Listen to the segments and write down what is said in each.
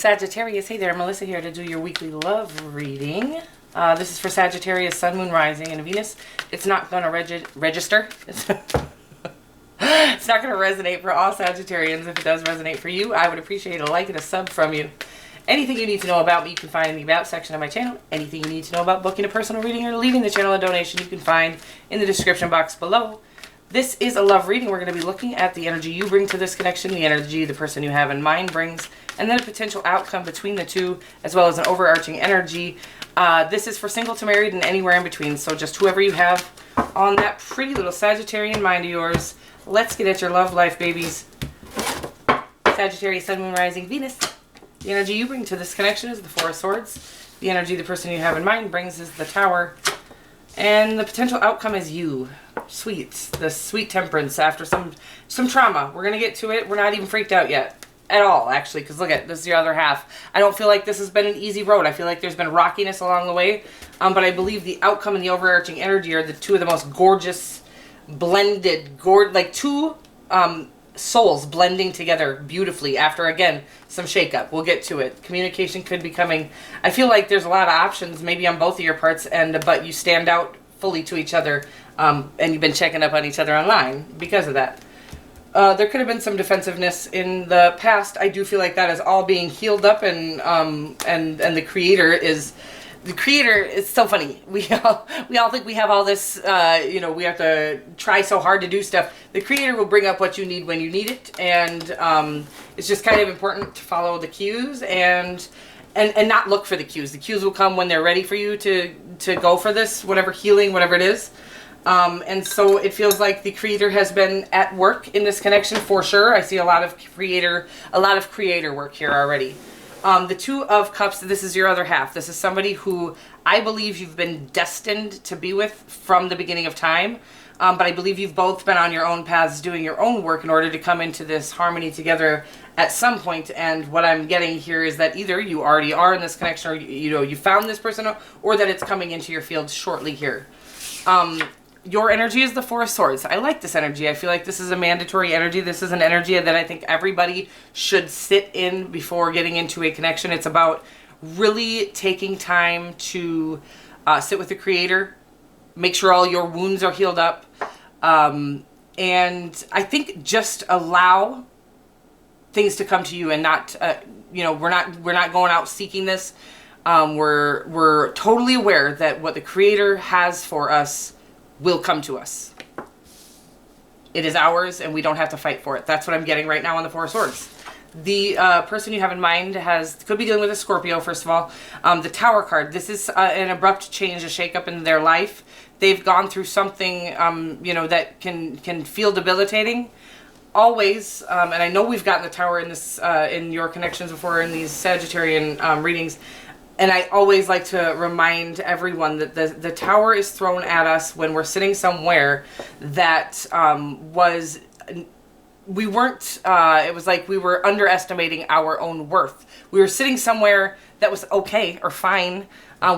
Sagittarius, hey there, Melissa here to do your weekly love reading. This is for Sagittarius, Sun, Moon, Rising, and Venus. It's not going to register. It's not going to resonate for all Sagittarians. If it does resonate for you, I would appreciate a like and a sub from you. Anything you need to know about me, you can find in the About section of my channel. Anything you need to know about booking a personal reading or leaving the channel a donation, you can find in the description box below. This is a love reading. We're going to be looking at the energy you bring to this connection, the energy the person you have in mind brings, and then a potential outcome between the two, as well as an overarching energy. This is for single to married and anywhere in between. So just whoever you have on that pretty little Sagittarian mind of yours. Let's get at your love life, babies. Sagittarius, Sun, Moon, Rising, Venus. The energy you bring to this connection is the Four of Swords. The energy the person you have in mind brings is the Tower. And the potential outcome is you. Sweet. The sweet temperance after some trauma. We're going to get to it. We're not even freaked out yet. At all, actually, because look at this is the other half. I don't feel like this has been an easy road. I feel like there's been rockiness along the way. But I believe the outcome and the overarching energy are the two of the most gorgeous, blended, like two souls blending together beautifully after, again, some shakeup. We'll get to it. Communication could be coming. I feel like there's a lot of options, maybe on both of your parts, but you stand out fully to each other, and you've been checking up on each other online because of that. There could have been some defensive-ness in the past. I do feel like that is all being healed up, and the creator is... The creator is so funny. We all think we have all this, we have to try so hard to do stuff. The creator will bring up what you need when you need it, and it's just kind of important to follow the cues and not look for the cues. The cues will come when they're ready for you to go for this, whatever healing, whatever it is. And so it feels like the creator has been at work in this connection for sure. I see a lot of creator work here already. The Two of Cups, this is your other half. This is somebody who I believe you've been destined to be with from the beginning of time. But I believe you've both been on your own paths doing your own work in order to come into this harmony together at some point. And what I'm getting here is that either you already are in this connection, or you found this person, or that it's coming into your field shortly here. Your energy is the Four of Swords. I like this energy. I feel like this is a mandatory energy. This is an energy that I think everybody should sit in before getting into a connection. It's about really taking time to sit with the creator, make sure all your wounds are healed up, and I think just allow things to come to you and not, we're not going out seeking this. We're totally aware that what the creator has for us will come to us. It is ours, and we don't have to fight for it. That's what I'm getting right now on the Four of Swords. The person you have in mind could be dealing with a Scorpio, first of all. The Tower card. This is an abrupt change, a shakeup in their life. They've gone through something, that can feel debilitating. Always, and I know we've gotten the Tower in this in your connections before in these Sagittarian readings. And I always like to remind everyone that the Tower is thrown at us when we're sitting somewhere that we weren't, it was like we were underestimating our own worth. We were sitting somewhere that was okay or fine.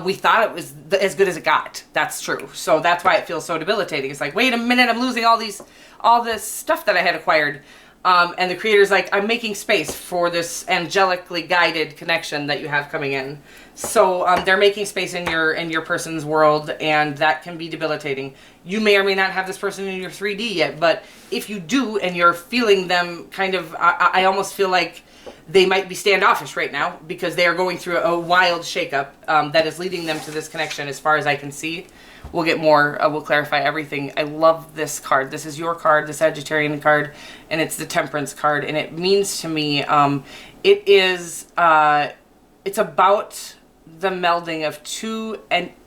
We thought it was as good as it got. That's true. So that's why it feels so debilitating. It's like, wait a minute, I'm losing all this stuff that I had acquired. And the creator's like, I'm making space for this angelically guided connection that you have coming in. So they're making space in your person's world, and that can be debilitating. You may or may not have this person in your 3D yet, but if you do and you're feeling them kind of, I almost feel like they might be standoffish right now because they are going through a wild shakeup that is leading them to this connection as far as I can see. We'll get more, we'll clarify everything. I love this card. This is your card, the Sagittarian card, and it's the Temperance card. And it means to me, it's about the melding of two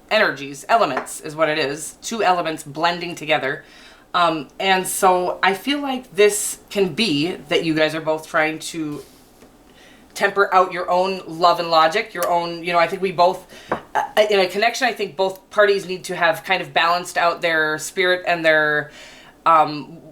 energies, elements is what it is. Two elements blending together. And so I feel like this can be that you guys are both trying to temper out your own love and logic, your own, I think we both, in a connection, I think both parties need to have kind of balanced out their spirit and their,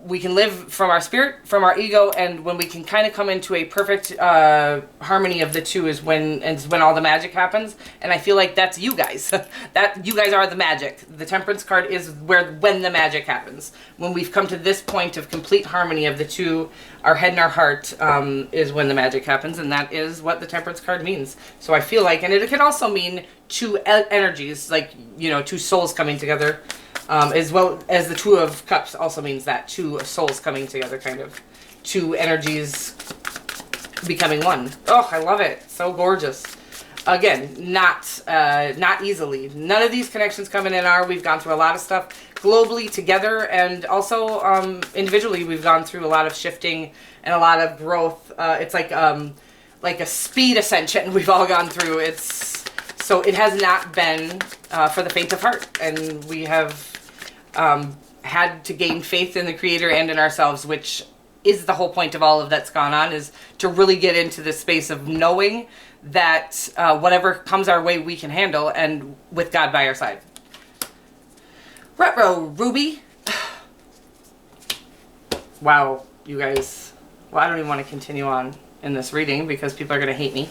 we can live from our spirit, from our ego, and when we can kind of come into a perfect harmony of the two is when all the magic happens. And I feel like that's you guys. That you guys are the magic. The Temperance card is when the magic happens. When we've come to this point of complete harmony of the two, our head and our heart, is when the magic happens, and that is what the Temperance card means. So I feel like, and it can also mean two energies, like, you know, two souls coming together. As well as the Two of Cups also means that. Two souls coming together, kind of. Two energies becoming one. Oh, I love it. So gorgeous. Again, not easily. None of these connections coming in are. We've gone through a lot of stuff globally together, and also individually we've gone through a lot of shifting and a lot of growth. It's like a speed ascension we've all gone through. So it has not been for the faint of heart, and we have had to gain faith in the Creator and in ourselves, which is the whole point of all of that's gone on, is to really get into this space of knowing that whatever comes our way we can handle, and with God by our side. Retro Ruby. Wow, you guys. Well, I don't even want to continue on in this reading because people are going to hate me.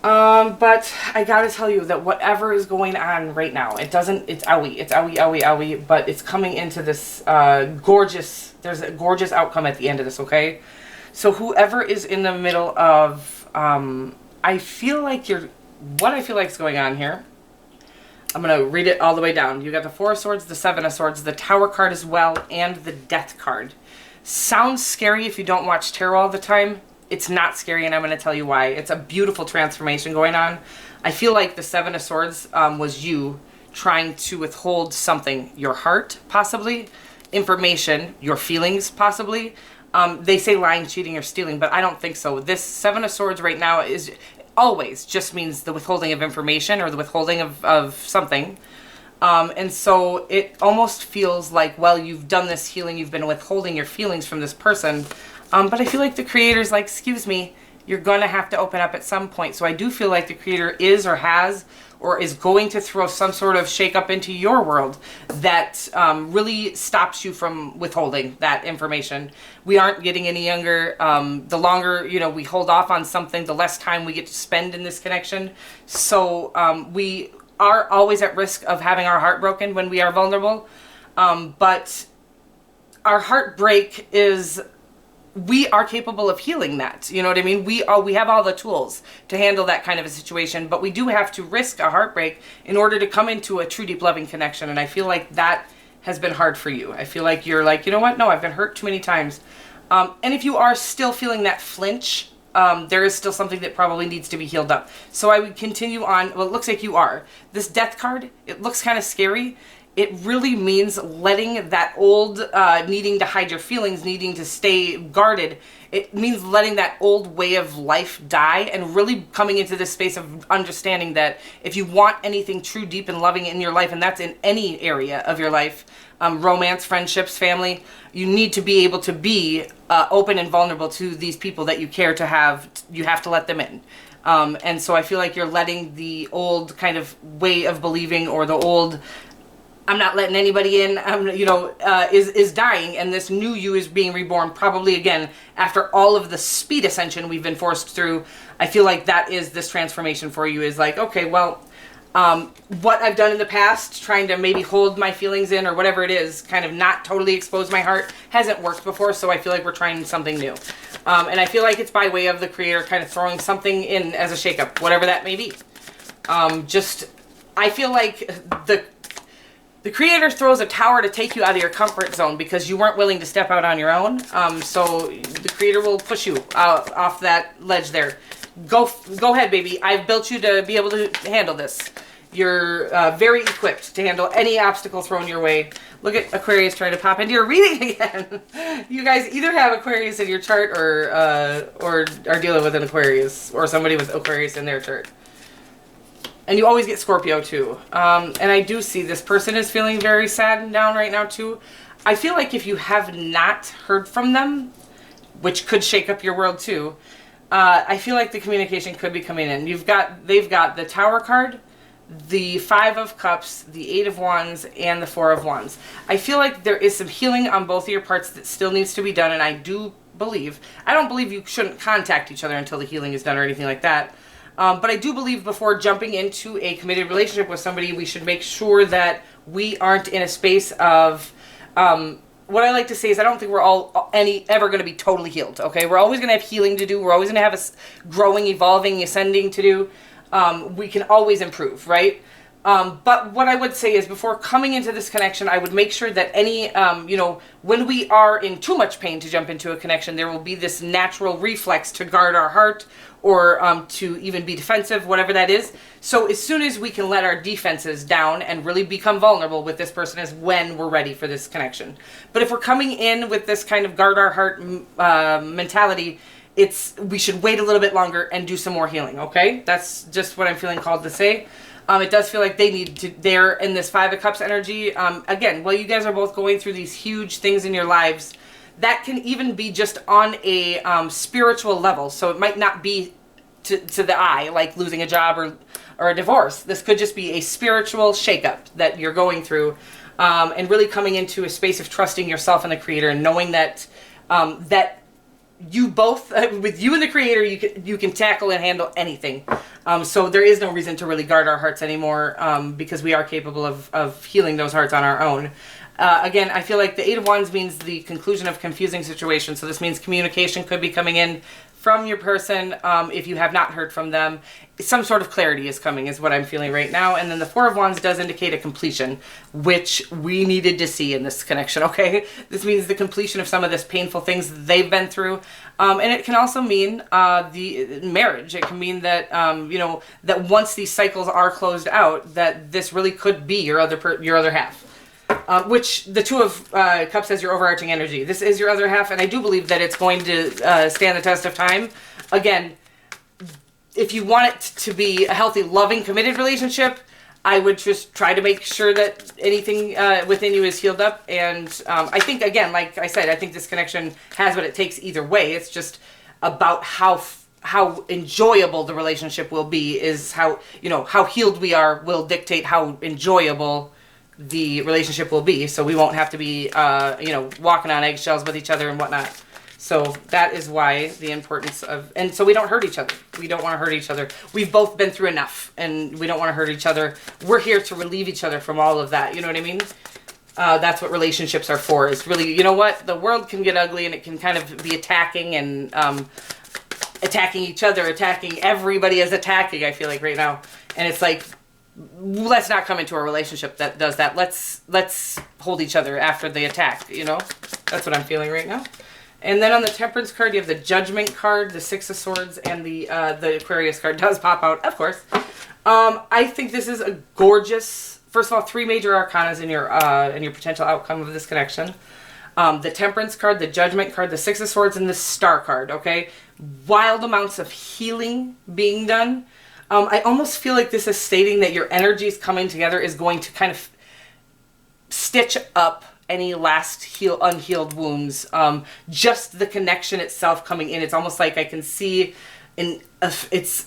But I gotta tell you that whatever is going on right now, it's owie, but it's coming into this, there's a gorgeous outcome at the end of this, okay? So whoever is in the middle of, I feel like what I feel like is going on here, I'm gonna read it all the way down. You got the Four of Swords, the Seven of Swords, the Tower card as well, and the Death card. Sounds scary if you don't watch tarot all the time. It's not scary, and I'm going to tell you why. It's a beautiful transformation going on. I feel like the Seven of Swords was you trying to withhold something. Your heart, possibly. Information. Your feelings, possibly. They say lying, cheating, or stealing, but I don't think so. This Seven of Swords right now is always just means the withholding of information or the withholding of something. And so it almost feels like, well, you've done this healing. You've been withholding your feelings from this person. But I feel like the Creator's like, excuse me, you're going to have to open up at some point. So I do feel like the Creator is or has or is going to throw some sort of shake-up into your world that really stops you from withholding that information. We aren't getting any younger. The longer, you know, we hold off on something, the less time we get to spend in this connection. So we are always at risk of having our heart broken when we are vulnerable. But our heartbreak is... we are capable of healing that. You know what I mean? We have all the tools to handle that kind of a situation, but we do have to risk a heartbreak in order to come into a true, deep, loving connection. And I feel like that has been hard for you. I feel like you're like, you know what? No, I've been hurt too many times. And if you are still feeling that flinch, there is still something that probably needs to be healed up. So I would continue on. Well, it looks like you are. This Death card, it looks kind of scary. It really means letting that old, needing to hide your feelings, needing to stay guarded. It means letting that old way of life die and really coming into this space of understanding that if you want anything true, deep, and loving in your life, and that's in any area of your life, romance, friendships, family, you need to be able to be open and vulnerable to these people that you care to have. You have to let them in. And so I feel like you're letting the old kind of way of believing or the old... I'm not letting anybody in, is dying, and this new you is being reborn, probably again, after all of the speed ascension we've been forced through. I feel like that is this transformation for you, is like, okay, well, what I've done in the past, trying to maybe hold my feelings in or whatever it is, kind of not totally expose my heart, hasn't worked before, so I feel like we're trying something new. And I feel like it's by way of the Creator kind of throwing something in as a shakeup, whatever that may be. I feel like the Creator throws a tower to take you out of your comfort zone because you weren't willing to step out on your own. So the Creator will push you off that ledge there. Go ahead, baby. I've built you to be able to handle this. You're very equipped to handle any obstacle thrown your way. Look at Aquarius trying to pop into your reading again. You guys either have Aquarius in your chart or are dealing with an Aquarius or somebody with Aquarius in their chart. And you always get Scorpio too. And I do see this person is feeling very sad and down right now too. I feel like if you have not heard from them, which could shake up your world too, I feel like the communication could be coming in. They've got the Tower card, the Five of Cups, the Eight of Wands, and the Four of Wands. I feel like there is some healing on both of your parts that still needs to be done, and I don't believe you shouldn't contact each other until the healing is done or anything like that. But I do believe before jumping into a committed relationship with somebody, we should make sure that we aren't in a space of, what I like to say is I don't think we're all ever going to be totally healed, okay? We're always going to have healing to do. We're always going to have a growing, evolving, ascending to do. We can always improve, right? But what I would say is before coming into this connection, I would make sure that any, when we are in too much pain to jump into a connection, there will be this natural reflex to guard our heart or to even be defensive, whatever that is. So as soon as we can let our defenses down and really become vulnerable with this person is when we're ready for this connection. But if we're coming in with this kind of guard our heart mentality, we should wait a little bit longer and do some more healing, okay? That's just what I'm feeling called to say. It does feel like they're in this Five of Cups energy. Again, while you guys are both going through these huge things in your lives, that can even be just on a spiritual level. So it might not be to the eye, like losing a job or a divorce. This could just be a spiritual shakeup that you're going through, and really coming into a space of trusting yourself and the Creator and knowing that you both, with you and the Creator, you can tackle and handle anything. So there is no reason to really guard our hearts anymore, because we are capable of healing those hearts on our own. Again, I feel like the Eight of Wands means the conclusion of confusing situations. So this means communication could be coming in from your person. If you have not heard from them, some sort of clarity is coming is what I'm feeling right now. And then the Four of Wands does indicate a completion, which we needed to see in this connection, okay? This means the completion of some of this painful things they've been through. And it can also mean the marriage. It can mean that, that once these cycles are closed out, that this really could be your other half. Which the Two of Cups has your overarching energy. This is your other half, and I do believe that it's going to stand the test of time. Again, if you want it to be a healthy, loving, committed relationship, I would just try to make sure that anything within you is healed up. And I think, again, like I said, I think this connection has what it takes either way. It's just about how enjoyable the relationship will be, is how healed we are will dictate how enjoyable the relationship will be. So we won't have to be walking on eggshells with each other and whatnot. So that is why the importance of, and so we don't hurt each other. We don't want to hurt each other. We've both been through enough and we don't want to hurt each other. We're here to relieve each other from all of that. You know what I mean? That's what relationships are for, is really, you know what? The world can get ugly and it can kind of be attacking and attacking each other, attacking everybody is attacking, I feel like right now. And it's like, let's not come into a relationship that does that. Let's hold each other after the attack, That's what I'm feeling right now. And then on the Temperance card, you have the Judgment card, the Six of Swords, and the Aquarius card does pop out, of course. I think this is a gorgeous, first of all, 3 major arcanas in your potential outcome of this connection. The Temperance card, the Judgment card, the Six of Swords, and the Star card, okay? Wild amounts of healing being done. I almost feel like this is stating that your energies coming together is going to kind of stitch up any last unhealed wounds. Just the connection itself coming in, it's almost like I can see it's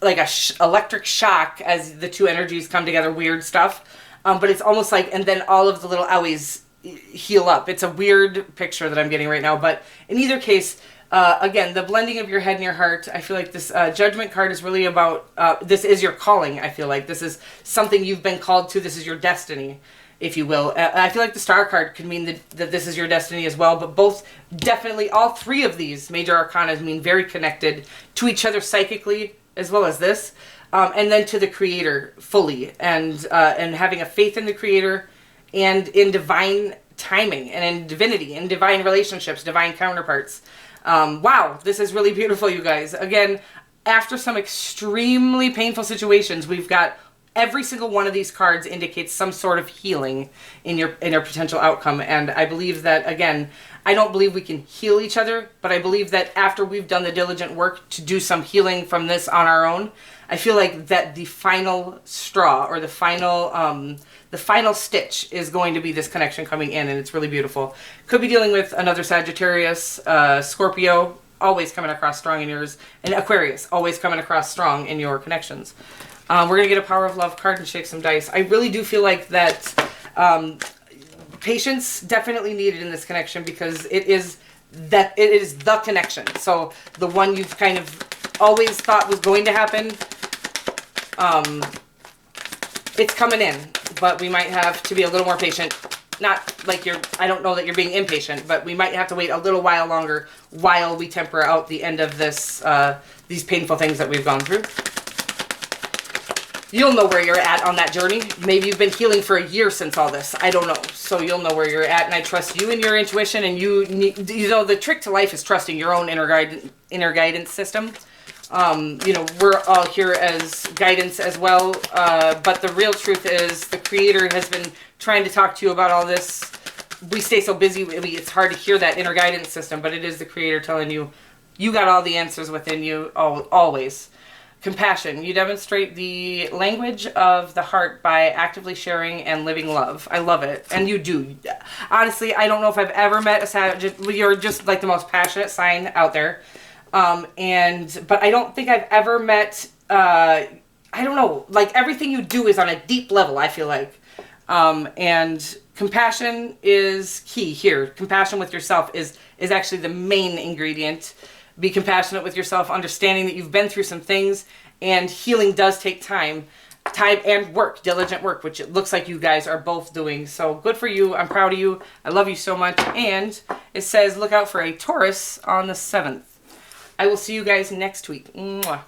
like a electric shock as the two energies come together, weird stuff. But it's almost like, and then all of the little owies heal up. It's a weird picture that I'm getting right now, but in either case, again, the blending of your head and your heart, I feel like this Judgment card is really about, this is your calling, I feel like. This is something you've been called to. This is your destiny, if you will. I feel like the Star card could mean that this is your destiny as well, but both, definitely, all 3 of these major arcanas mean very connected to each other psychically, as well as this, and then to the Creator fully, and having a faith in the Creator, and in divine timing, and in divinity, in divine relationships, divine counterparts. Wow, this is really beautiful, you guys. Again, after some extremely painful situations, we've got every single one of these cards indicates some sort of healing in your potential outcome. And I believe that, again, I don't believe we can heal each other, but I believe that after we've done the diligent work to do some healing from this on our own, I feel like that the final straw, or the final stitch, is going to be this connection coming in, and it's really beautiful. Could be dealing with another Sagittarius, Scorpio, always coming across strong in yours, and Aquarius, always coming across strong in your connections. We're going to get a Power of Love card and shake some dice. I really do feel like that patience definitely needed in this connection, because it is the connection. So the one you've kind of always thought was going to happen, it's coming in, but we might have to be a little more patient. Not like I don't know that you're being impatient, but we might have to wait a little while longer while we temper out the end of this, these painful things that we've gone through. You'll know where you're at on that journey. Maybe you've been healing for a year since all this. I don't know. So you'll know where you're at, and I trust you and your intuition, and you know, the trick to life is trusting your own inner guidance system. You know, we're all here as guidance as well, but the real truth is the Creator has been trying to talk to you about all this. We stay so busy, it's hard to hear that inner guidance system, but it is the Creator telling you, you got all the answers within you, always. Compassion. You demonstrate the language of the heart by actively sharing and living love. I love it. And you do. Honestly, I don't know if I've ever met a Sagittarius. You're just like the most passionate sign out there. But I don't think I've ever met, I don't know, like everything you do is on a deep level, I feel like. And compassion is key here. Compassion with yourself is actually the main ingredient. Be compassionate with yourself, understanding that you've been through some things, and healing does take time and work, diligent work, which it looks like you guys are both doing. So good for you. I'm proud of you. I love you so much. And it says, look out for a Taurus on the 7th. I will see you guys next week. Mwah.